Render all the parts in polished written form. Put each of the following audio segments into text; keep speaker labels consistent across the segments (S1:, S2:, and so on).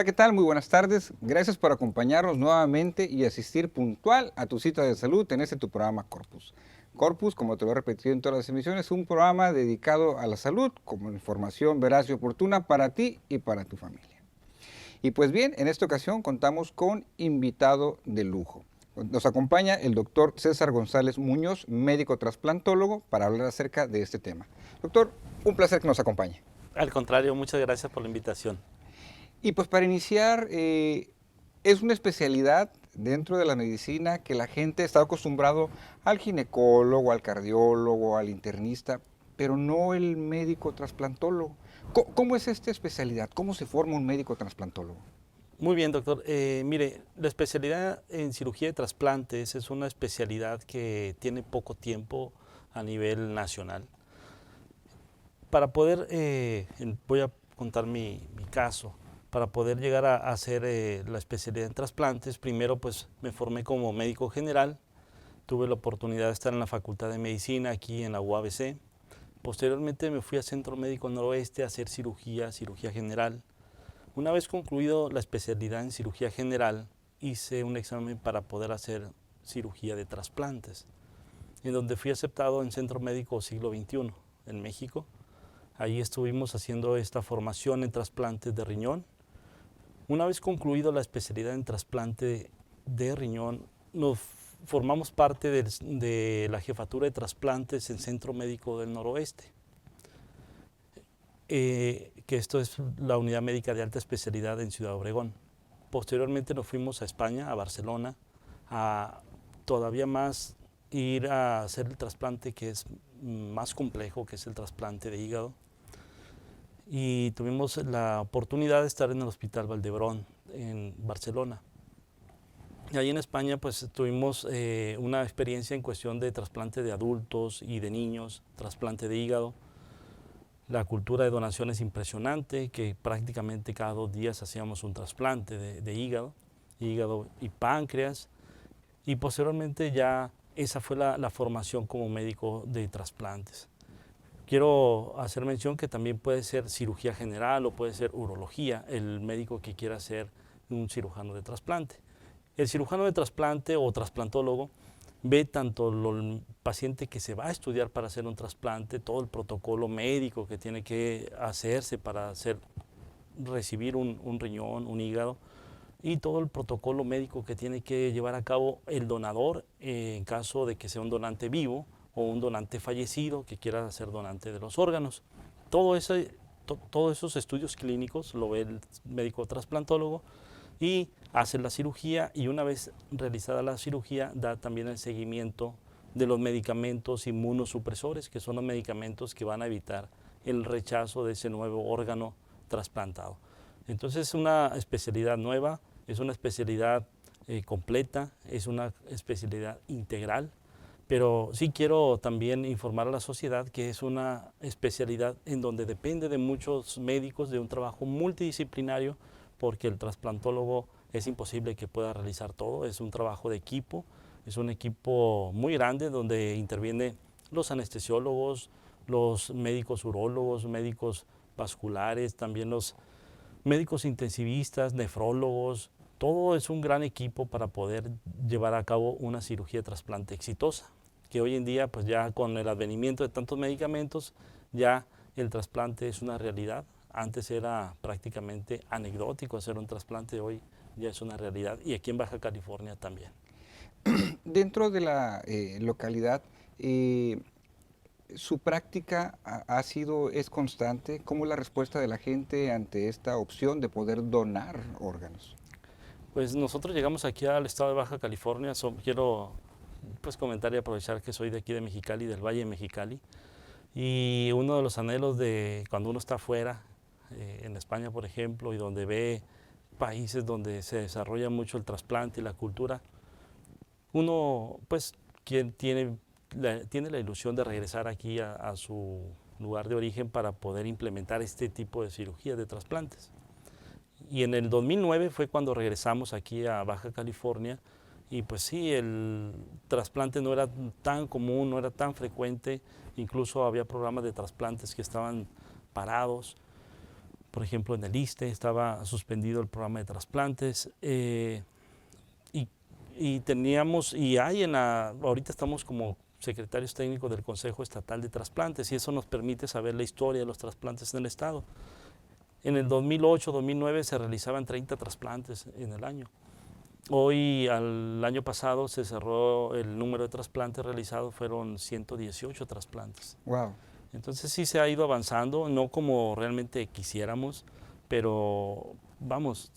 S1: Hola, ¿qué tal? Muy buenas tardes. Gracias por acompañarnos nuevamente y asistir puntual a tu cita de salud en este tu programa Corpus. Corpus, como te lo he repetido en todas las emisiones, es un programa dedicado a la salud como información veraz y oportuna para ti y para tu familia. Y pues bien, en esta ocasión contamos con invitado de lujo. Nos acompaña el doctor César González Muñoz, médico trasplantólogo, para hablar acerca de este tema. Doctor, un placer que nos acompañe.
S2: Al contrario, muchas gracias por la invitación.
S1: Y pues para iniciar, es una especialidad dentro de la medicina que la gente está acostumbrado al ginecólogo, al cardiólogo, al internista, pero no el médico trasplantólogo. ¿Cómo es esta especialidad? ¿Cómo se forma un médico trasplantólogo?
S2: Muy bien, doctor. Mire, la especialidad en cirugía de trasplantes es una especialidad que tiene poco tiempo a nivel nacional. Para poder, voy a contar mi caso, para poder llegar a hacer la especialidad en trasplantes, primero pues me formé como médico general, tuve la oportunidad de estar en la Facultad de Medicina aquí en la UABC. Posteriormente me fui al Centro Médico Noroeste a hacer cirugía general. Una vez concluido la especialidad en cirugía general, hice un examen para poder hacer cirugía de trasplantes, en donde fui aceptado en Centro Médico Siglo XXI en México. Ahí estuvimos haciendo esta formación en trasplantes de riñón. Una vez concluido la especialidad en trasplante de riñón, nos formamos parte de la jefatura de trasplantes en Centro Médico del Noroeste. Que esto es la unidad médica de alta especialidad en Ciudad Obregón. Posteriormente nos fuimos a España, a Barcelona, a todavía más ir a hacer el trasplante que es más complejo, que es el trasplante de hígado. Y tuvimos la oportunidad de estar en el Hospital Valdebrón, en Barcelona. Y ahí en España pues tuvimos una experiencia en cuestión de trasplante de adultos y de niños, trasplante de hígado. La cultura de donación es impresionante, que prácticamente cada 2 días hacíamos un trasplante de hígado y páncreas. Y posteriormente ya esa fue la formación como médico de trasplantes. Quiero hacer mención que también puede ser cirugía general o puede ser urología, el médico que quiera ser un cirujano de trasplante. El cirujano de trasplante o trasplantólogo ve tanto el paciente que se va a estudiar para hacer un trasplante, todo el protocolo médico que tiene que hacerse para recibir un riñón, un hígado, y todo el protocolo médico que tiene que llevar a cabo el donador en caso de que sea un donante vivo o un donante fallecido que quiera ser donante de los órganos. Todos esos estudios clínicos lo ve el médico trasplantólogo y hace la cirugía, y una vez realizada la cirugía da también el seguimiento de los medicamentos inmunosupresores, que son los medicamentos que van a evitar el rechazo de ese nuevo órgano trasplantado. Entonces es una especialidad nueva, es una especialidad completa, es una especialidad integral, pero sí quiero también informar a la sociedad que es una especialidad en donde depende de muchos médicos, de un trabajo multidisciplinario, porque el trasplantólogo es imposible que pueda realizar todo, es un trabajo de equipo, es un equipo muy grande donde intervienen los anestesiólogos, los médicos urólogos, médicos vasculares, también los médicos intensivistas, nefrólogos. Todo es un gran equipo para poder llevar a cabo una cirugía de trasplante exitosa, que hoy en día pues ya con el advenimiento de tantos medicamentos ya el trasplante es una realidad. Antes era prácticamente anecdótico hacer un trasplante, hoy ya es una realidad, y aquí en Baja California también.
S1: Dentro de la localidad, ¿su práctica es constante? ¿Cómo es la respuesta de la gente ante esta opción de poder donar órganos?
S2: Pues nosotros llegamos aquí al estado de Baja California, quiero pues comentar y aprovechar que soy de aquí de Mexicali, del Valle de Mexicali, y uno de los anhelos de cuando uno está afuera, en España por ejemplo, y donde ve países donde se desarrolla mucho el trasplante y la cultura, uno pues quien tiene la ilusión de regresar aquí a su lugar de origen para poder implementar este tipo de cirugías de trasplantes. Y en el 2009 fue cuando regresamos aquí a Baja California, y pues sí, el trasplante no era tan común, no era tan frecuente, incluso había programas de trasplantes que estaban parados, por ejemplo, en el ISSSTE estaba suspendido el programa de trasplantes, y teníamos, y hay ahorita estamos como secretarios técnicos del Consejo Estatal de Trasplantes, y eso nos permite saber la historia de los trasplantes en el estado. En el 2008-2009 se realizaban 30 trasplantes en el año. Hoy, al año pasado, se cerró el número de trasplantes realizados, fueron 118 trasplantes.
S1: Wow.
S2: Entonces sí se ha ido avanzando, no como realmente quisiéramos, pero vamos,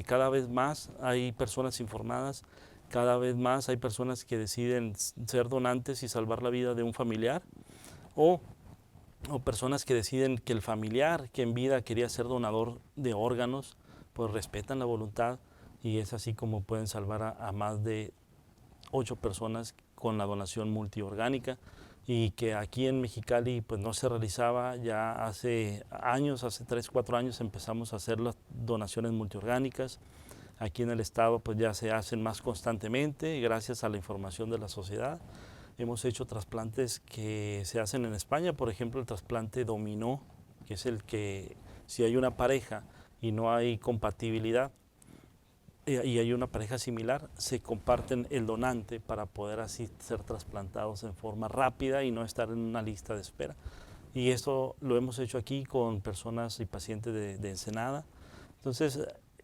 S2: cada vez más hay personas informadas, cada vez más hay personas que deciden ser donantes y salvar la vida de un familiar, o personas que deciden que el familiar que en vida quería ser donador de órganos, pues respetan la voluntad, y es así como pueden salvar a más de 8 personas con la donación multiorgánica, y que aquí en Mexicali pues no se realizaba. Ya hace años, hace 3, 4 años empezamos a hacer las donaciones multiorgánicas. Aquí en el estado pues ya se hacen más constantemente gracias a la información de la sociedad. Hemos hecho trasplantes que se hacen en España, por ejemplo el trasplante dominó, que es el que si hay una pareja y no hay compatibilidad, y hay una pareja similar, se comparten el donante para poder así ser trasplantados en forma rápida y no estar en una lista de espera. Y esto lo hemos hecho aquí con personas y pacientes de Ensenada. Entonces,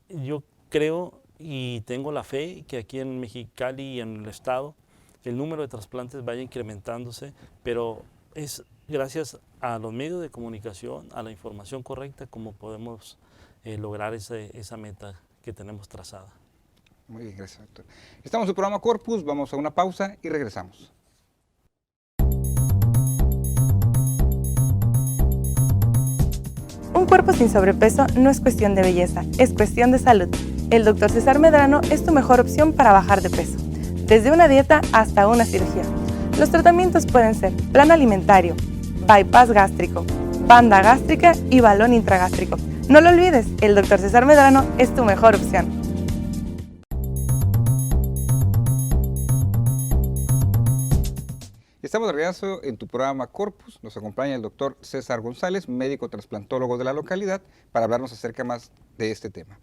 S2: yo creo y tengo la fe que aquí en Mexicali y en el estado el número de trasplantes vaya incrementándose, pero es gracias a los medios de comunicación, a la información correcta, como podemos lograr esa meta que tenemos trazada.
S1: Muy bien, gracias, doctor. Estamos en su programa Corpus, vamos a una pausa y regresamos.
S3: Un cuerpo sin sobrepeso no es cuestión de belleza, es cuestión de salud. El Dr. César Medrano es tu mejor opción para bajar de peso, desde una dieta hasta una cirugía. Los tratamientos pueden ser plan alimentario, bypass gástrico, banda gástrica y balón intragástrico. No lo olvides, el Dr. César Medrano es tu mejor opción.
S1: Estamos de regreso en tu programa Corpus. Nos acompaña el doctor César González, médico trasplantólogo de la localidad, para hablarnos acerca más de este tema.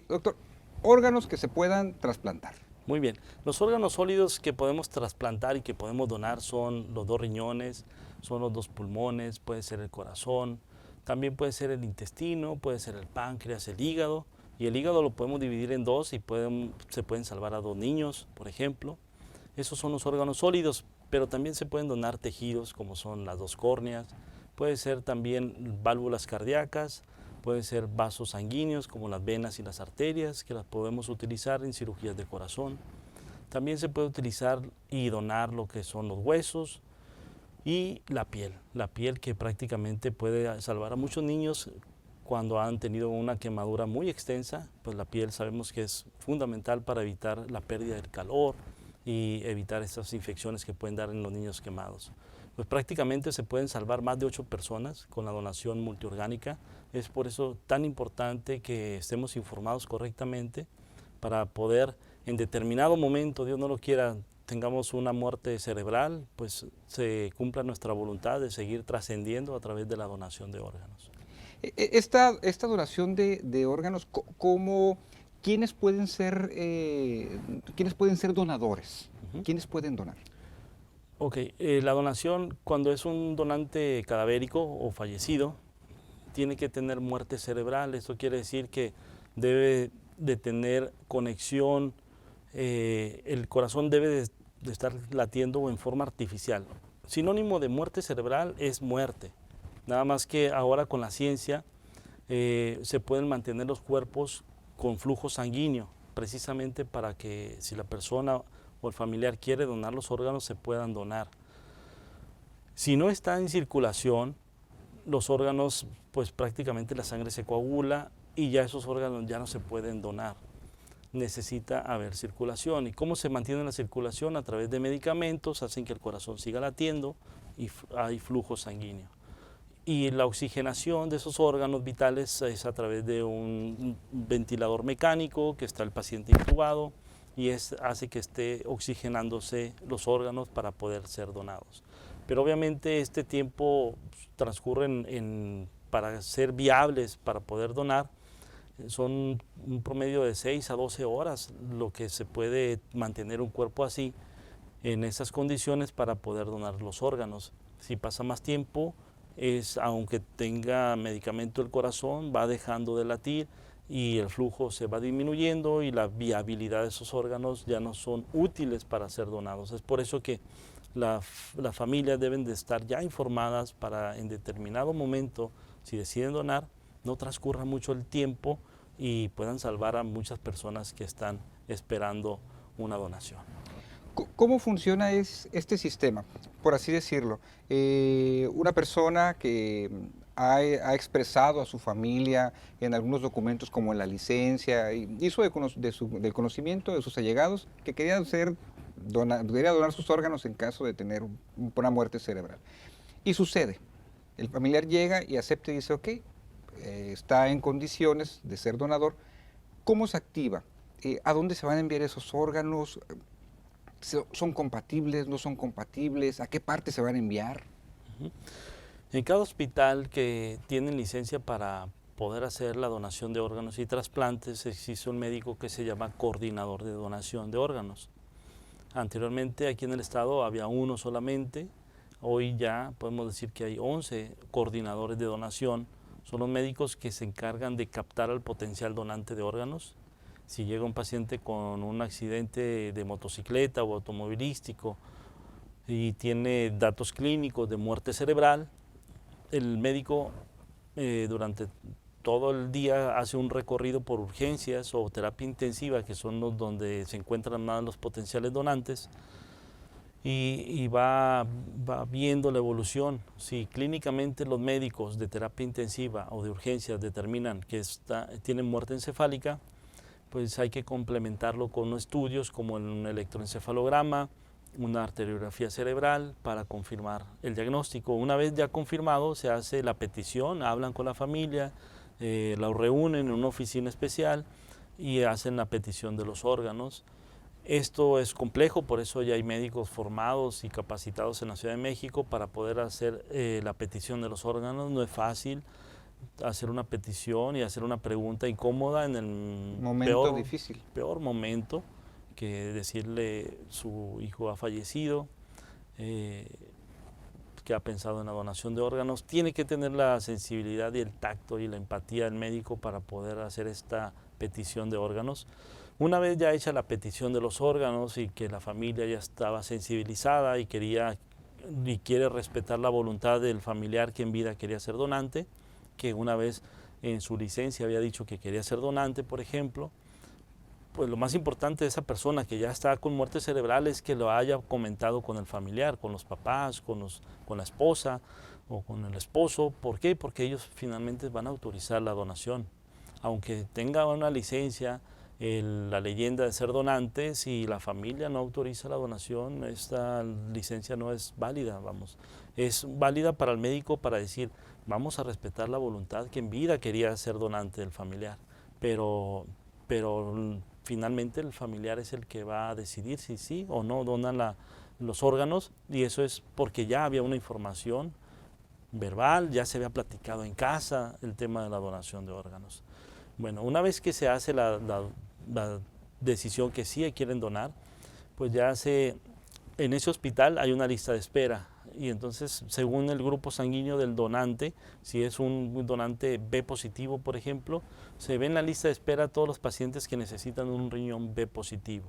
S1: Doctor, órganos que se puedan trasplantar.
S2: Muy bien. Los órganos sólidos que podemos trasplantar y que podemos donar son los 2 riñones, son los 2 pulmones, puede ser el corazón, también puede ser el intestino, puede ser el páncreas, el hígado. Y el hígado lo podemos dividir en 2 y se pueden salvar a 2 niños, por ejemplo. Esos son los órganos sólidos, pero también se pueden donar tejidos como son las 2 córneas, puede ser también válvulas cardíacas, puede ser vasos sanguíneos como las venas y las arterias, que las podemos utilizar en cirugías de corazón. También se puede utilizar y donar lo que son los huesos y la piel que prácticamente puede salvar a muchos niños cuando han tenido una quemadura muy extensa. Pues la piel sabemos que es fundamental para evitar la pérdida del calor y evitar esas infecciones que pueden dar en los niños quemados. Pues prácticamente se pueden salvar más de 8 personas con la donación multiorgánica. Es por eso tan importante que estemos informados correctamente para poder en determinado momento, Dios no lo quiera, tengamos una muerte cerebral, pues se cumpla nuestra voluntad de seguir trascendiendo a través de la donación de órganos.
S1: Esta donación de órganos, ¿quiénes pueden ser donadores? ¿Quiénes pueden donar?
S2: Ok, la donación, cuando es un donante cadavérico o fallecido, tiene que tener muerte cerebral. Esto quiere decir que debe de tener conexión, el corazón debe de estar latiendo en forma artificial. Sinónimo de muerte cerebral es muerte. Nada más que ahora con la ciencia se pueden mantener los cuerpos con flujo sanguíneo, precisamente para que si la persona o el familiar quiere donar los órganos, se puedan donar. Si no está en circulación, los órganos, pues prácticamente la sangre se coagula y ya esos órganos ya no se pueden donar. Necesita haber circulación. ¿Y cómo se mantiene la circulación? A través de medicamentos, hacen que el corazón siga latiendo y hay flujo sanguíneo. Y la oxigenación de esos órganos vitales es a través de un ventilador mecánico que está el paciente intubado y hace que esté oxigenándose los órganos para poder ser donados. Pero obviamente este tiempo transcurre en para ser viables, para poder donar, son un promedio de 6 a 12 horas lo que se puede mantener un cuerpo así, en esas condiciones, para poder donar los órganos. Si pasa más tiempo, aunque tenga medicamento el corazón, va dejando de latir y el flujo se va disminuyendo y la viabilidad de esos órganos ya no son útiles para ser donados. Es por eso que las familias deben de estar ya informadas para en determinado momento, si deciden donar, no transcurra mucho el tiempo y puedan salvar a muchas personas que están esperando una donación.
S1: ¿Cómo funciona este sistema, por así decirlo? Una persona que ha expresado a su familia en algunos documentos como en la licencia, hizo del conocimiento de sus allegados que quería donar sus órganos en caso de tener una muerte cerebral. Y sucede, el familiar llega y acepta y dice, ok, está en condiciones de ser donador. ¿Cómo se activa? ¿A dónde se van a enviar esos órganos? ¿Son compatibles? ¿No son compatibles? ¿A qué parte se van a enviar?
S2: En cada hospital que tiene licencia para poder hacer la donación de órganos y trasplantes, existe un médico que se llama coordinador de donación de órganos. Anteriormente aquí en el estado había uno solamente, hoy ya podemos decir que hay 11 coordinadores de donación. Son los médicos que se encargan de captar al potencial donante de órganos. Si llega un paciente con un accidente de motocicleta o automovilístico y tiene datos clínicos de muerte cerebral, el médico durante todo el día hace un recorrido por urgencias o terapia intensiva, que son los donde se encuentran más los potenciales donantes, y va viendo la evolución. Si clínicamente los médicos de terapia intensiva o de urgencias determinan que tienen muerte encefálica, pues hay que complementarlo con estudios como un electroencefalograma, una arteriografía cerebral para confirmar el diagnóstico. Una vez ya confirmado, se hace la petición, hablan con la familia, la reúnen en una oficina especial y hacen la petición de los órganos. Esto es complejo, por eso ya hay médicos formados y capacitados en la Ciudad de México para poder hacer la petición de los órganos. No es fácil hacer una petición y hacer una pregunta incómoda en el peor momento, que decirle su hijo ha fallecido, que ha pensado en la donación de órganos. Tiene que tener la sensibilidad y el tacto y la empatía del médico para poder hacer esta petición de órganos. Una vez ya hecha la petición de los órganos y que la familia ya estaba sensibilizada y quiere respetar la voluntad del familiar que en vida quería ser donante, que una vez en su licencia había dicho que quería ser donante, por ejemplo, pues lo más importante de esa persona que ya está con muerte cerebral es que lo haya comentado con el familiar, con los papás, con la esposa o con el esposo. ¿Por qué? Porque ellos finalmente van a autorizar la donación. Aunque tenga una licencia, la leyenda de ser donante, si la familia no autoriza la donación, esta licencia no es válida, vamos. Es válida para el médico para decir, vamos a respetar la voluntad que en vida quería ser donante del familiar, pero finalmente el familiar es el que va a decidir si sí o no donan los órganos, y eso es porque ya había una información verbal, ya se había platicado en casa el tema de la donación de órganos. Bueno, una vez que se hace la decisión que sí quieren donar, pues ya en ese hospital hay una lista de espera, y entonces según el grupo sanguíneo del donante, si es un donante B positivo, por ejemplo, se ve en la lista de espera todos los pacientes que necesitan un riñón B positivo,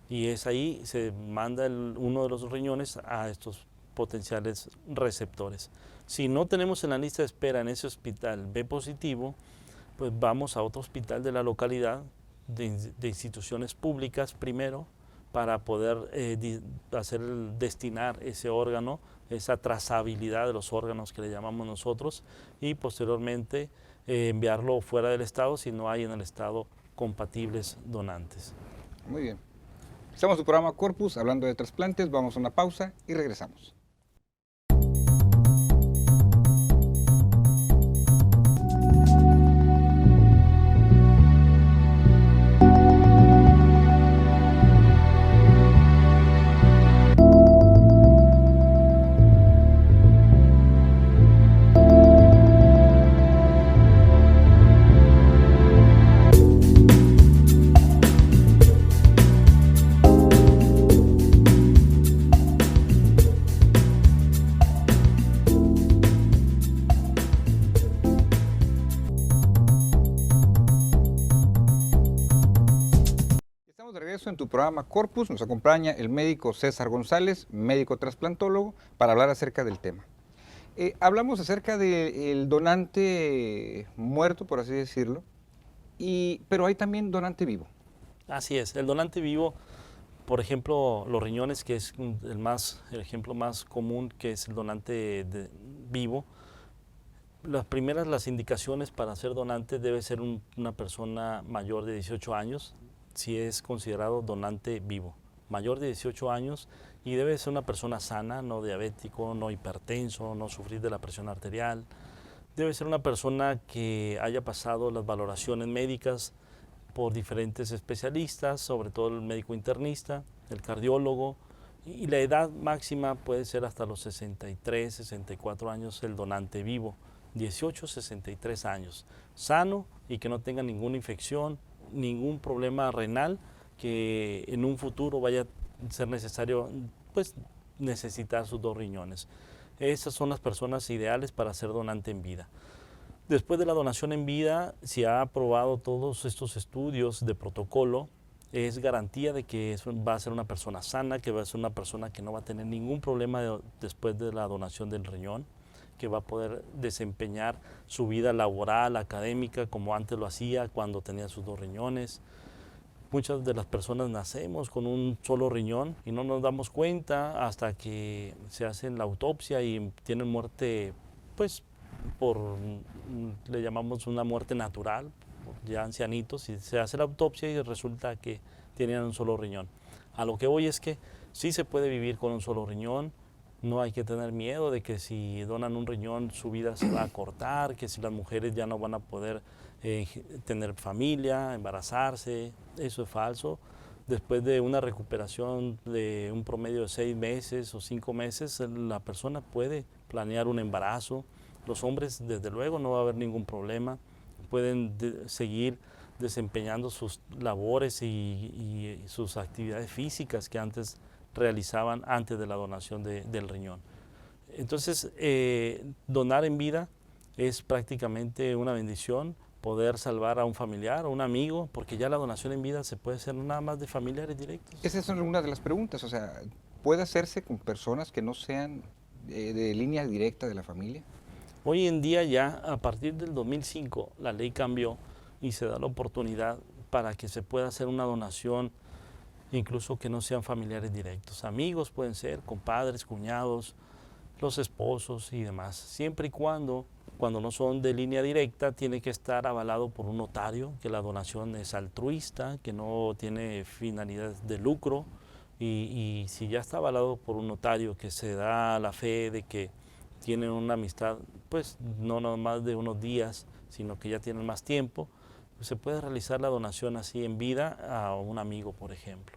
S2: y es ahí se manda uno de los riñones a estos potenciales receptores. Si no tenemos en la lista de espera en ese hospital B positivo, pues vamos a otro hospital de la localidad, de instituciones públicas primero, para poder destinar ese órgano, esa trazabilidad de los órganos que le llamamos nosotros, y posteriormente enviarlo fuera del estado si no hay en el estado compatibles donantes.
S1: Muy bien. Estamos en su programa Corpus, hablando de trasplantes. Vamos a una pausa y regresamos. regreso en tu programa Corpus. Nos acompaña el médico César González, médico trasplantólogo, para hablar acerca del tema. Hablamos acerca del donante muerto, por así decirlo, pero hay también donante vivo.
S2: Así es, el donante vivo, por ejemplo, los riñones, que es el ejemplo más común, que es el donante vivo. Las indicaciones para ser donante debe ser una persona mayor de 18 años, si es considerado donante vivo, mayor de 18 años, y debe ser una persona sana, no diabético, no hipertenso, no sufrir de la presión arterial. Debe ser una persona que haya pasado las valoraciones médicas por diferentes especialistas, sobre todo el médico internista, el cardiólogo, y la edad máxima puede ser hasta los 63, 64 años el donante vivo. 18, 63 años, sano y que no tenga ninguna infección, ningún problema renal, que en un futuro vaya a ser necesario pues necesitar sus 2 riñones. Esas son las personas ideales para ser donante en vida. Después de la donación en vida, si ha aprobado todos estos estudios de protocolo, es garantía de que va a ser una persona sana, que va a ser una persona que no va a tener ningún problema después de la donación del riñón, que va a poder desempeñar su vida laboral, académica, como antes lo hacía cuando tenía sus 2 riñones. Muchas de las personas nacemos con un solo riñón y no nos damos cuenta hasta que se hace la autopsia y tienen muerte, pues, le llamamos una muerte natural, ya ancianitos, y se hace la autopsia y resulta que tenían un solo riñón. A lo que voy es que sí se puede vivir con un solo riñón. No hay que tener miedo de que si donan un riñón su vida se va a cortar, que si las mujeres ya no van a poder tener familia, embarazarse. Eso es falso. Después de una recuperación de un promedio de 6 meses o 5 meses, la persona puede planear un embarazo. Los hombres, desde luego, no va a haber ningún problema. Pueden seguir desempeñando sus labores y sus actividades físicas que antes realizaban antes de la donación del riñón. Entonces, donar en vida es prácticamente una bendición, poder salvar a un familiar o un amigo, porque ya la donación en vida se puede hacer nada más de familiares directos.
S1: Esa es una de las preguntas, o sea, ¿puede hacerse con personas que no sean de línea directa de la familia?
S2: Hoy en día ya, a partir del 2005, la ley cambió y se da la oportunidad para que se pueda hacer una donación incluso que no sean familiares directos. Amigos pueden ser, compadres, cuñados, los esposos y demás. Siempre y cuando no son de línea directa, tiene que estar avalado por un notario, que la donación es altruista, que no tiene finalidad de lucro. Y si ya está avalado por un notario que se da la fe de que tienen una amistad, pues no más de unos días, sino que ya tienen más tiempo, se puede realizar la donación así en vida a un amigo, por ejemplo.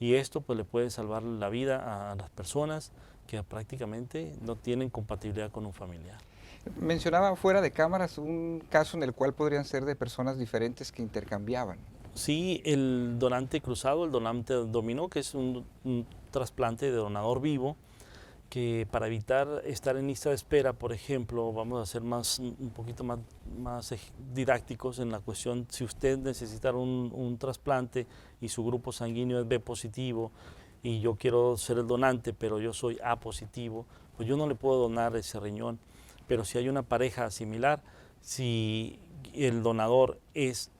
S2: Y esto pues le puede salvar la vida a las personas que prácticamente no tienen compatibilidad con un familiar.
S1: Mencionaba fuera de cámaras un caso en el cual podrían ser de personas diferentes que intercambiaban.
S2: Sí, el donante cruzado, el donante dominó, que es un trasplante de donador vivo, que para evitar estar en lista de espera, por ejemplo, vamos a ser un poquito más didácticos en la cuestión. Si usted necesita un trasplante y su grupo sanguíneo es B positivo y yo quiero ser el donante, pero yo soy A positivo, pues yo no le puedo donar ese riñón. Pero si hay una pareja similar, si el donador es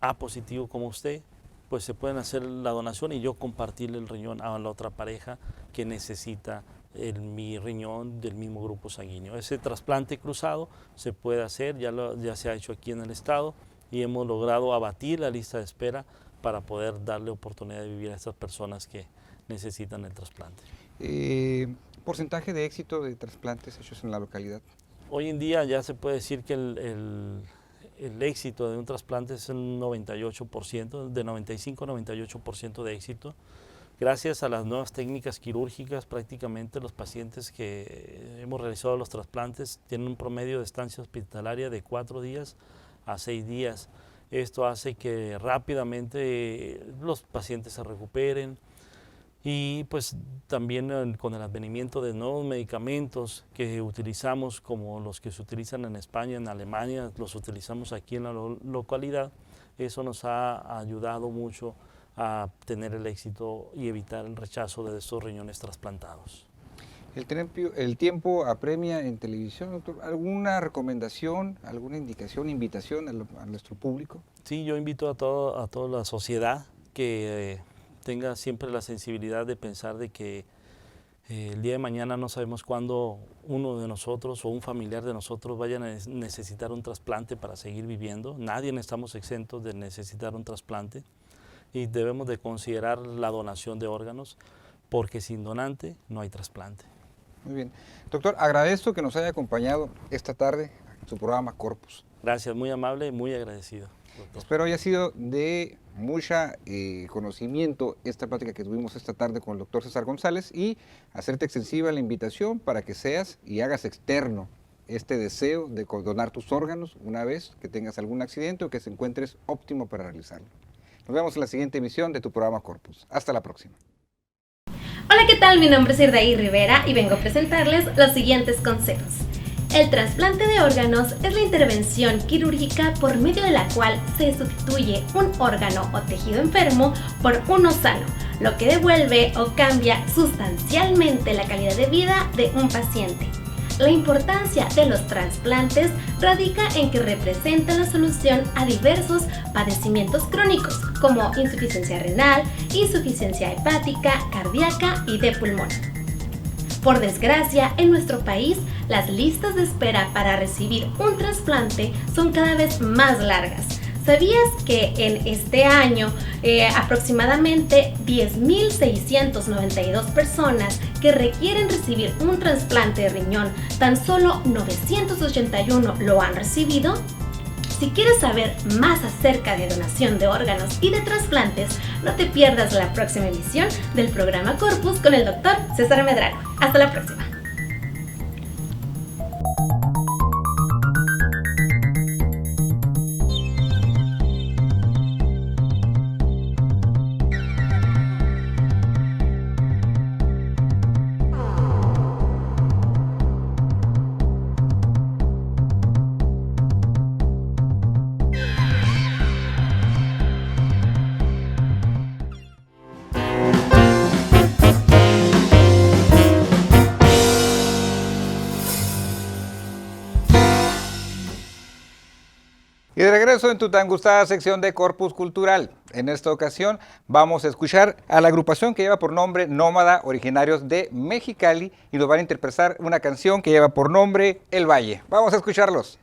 S2: A positivo como usted, pues se pueden hacer la donación y yo compartirle el riñón a la otra pareja que necesita mi riñón del mismo grupo sanguíneo. Ese trasplante cruzado se puede hacer, ya se ha hecho aquí en el estado y hemos logrado abatir la lista de espera para poder darle oportunidad de vivir a estas personas que necesitan el trasplante.
S1: ¿Porcentaje de éxito de trasplantes hechos en la localidad?
S2: Hoy en día ya se puede decir que el éxito de un trasplante es un 98%, de 95 a 98% de éxito. Gracias a las nuevas técnicas quirúrgicas, prácticamente los pacientes que hemos realizado los trasplantes tienen un promedio de estancia hospitalaria de 4 días a 6 días. Esto hace que rápidamente los pacientes se recuperen y pues también con el advenimiento de nuevos medicamentos que utilizamos, como los que se utilizan en España, en Alemania, los utilizamos aquí en la localidad. Eso nos ha ayudado mucho a tener el éxito y evitar el rechazo de estos riñones trasplantados.
S1: El tiempo apremia en televisión, doctor. ¿Alguna recomendación, alguna indicación, invitación a nuestro público?
S2: Sí, yo invito a toda la sociedad que tenga siempre la sensibilidad de pensar de que el día de mañana no sabemos cuándo uno de nosotros o un familiar de nosotros vaya a necesitar un trasplante para seguir viviendo. Nadie estamos exentos de necesitar un trasplante y debemos de considerar la donación de órganos porque sin donante no hay trasplante.
S1: Muy bien. Doctor, agradezco que nos haya acompañado esta tarde en su programa Corpus.
S2: Gracias, muy amable y muy agradecido, doctor.
S1: Espero haya sido de mucha conocimiento esta plática que tuvimos esta tarde con el doctor César González y hacerte extensiva la invitación para que seas y hagas externo este deseo de donar tus órganos una vez que tengas algún accidente o que te encuentres óptimo para realizarlo. Nos vemos en la siguiente emisión de tu programa Corpus. Hasta la próxima.
S4: Hola, ¿qué tal? Mi nombre es Irdaí Rivera y vengo a presentarles los siguientes consejos. El trasplante de órganos es la intervención quirúrgica por medio de la cual se sustituye un órgano o tejido enfermo por uno sano, lo que devuelve o cambia sustancialmente la calidad de vida de un paciente. La importancia de los trasplantes radica en que representan la solución a diversos padecimientos crónicos como insuficiencia renal, insuficiencia hepática, cardíaca y de pulmón. Por desgracia, en nuestro país, las listas de espera para recibir un trasplante son cada vez más largas. ¿Sabías que en este año aproximadamente 10.692 personas que requieren recibir un trasplante de riñón, tan solo 981 lo han recibido? Si quieres saber más acerca de donación de órganos y de trasplantes, no te pierdas la próxima emisión del programa Corpus con el doctor César Medrano. Hasta la próxima.
S1: Y de regreso en tu tan gustada sección de Corpus Cultural. En esta ocasión vamos a escuchar a la agrupación que lleva por nombre Nómada, originarios de Mexicali, y nos van a interpretar una canción que lleva por nombre El Valle. Vamos a escucharlos.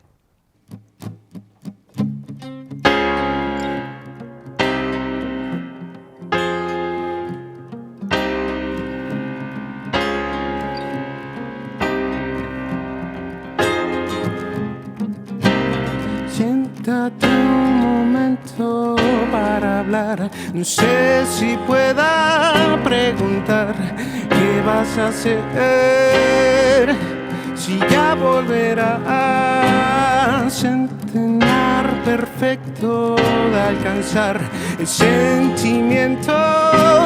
S5: Siéntate un momento para hablar. No sé si pueda preguntar qué vas a hacer, si ya volverás. Centenar perfecto de alcanzar el sentimiento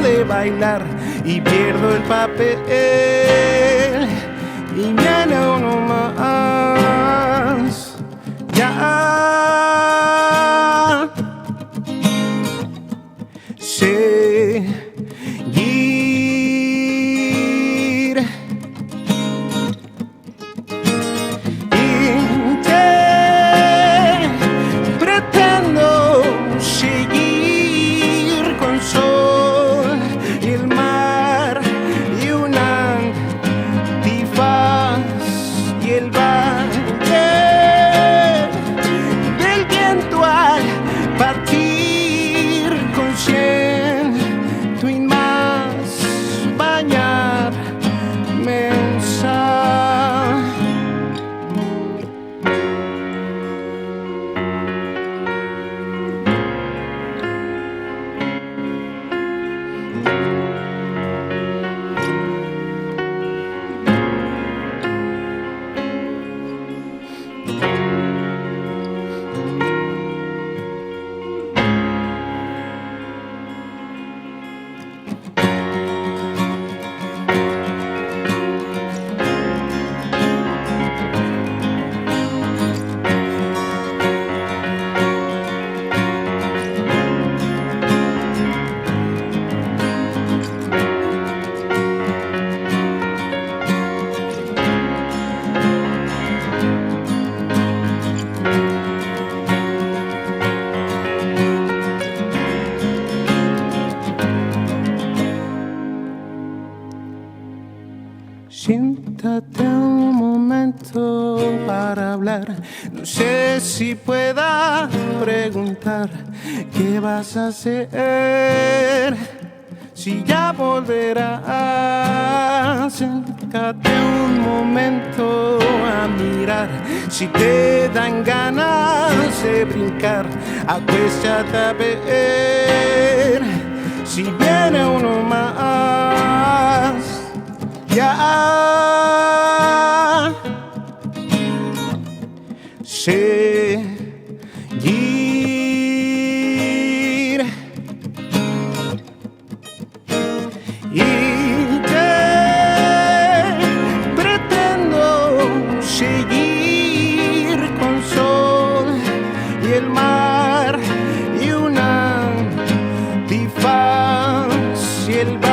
S5: de bailar y pierdo el papel y viene uno más. Ya seguir pretendo seguir con sol y el mar y un antifaz y el valle del viento al partir con 100 Siéntate un momento para hablar. No sé si pueda preguntar qué vas a hacer, si ya volverás. Acércate un momento a mirar. Si te dan ganas de brincar, acuéstate a ver si viene uno más. Ya seguir y te pretendo seguir con sol y el mar y una antifaz y el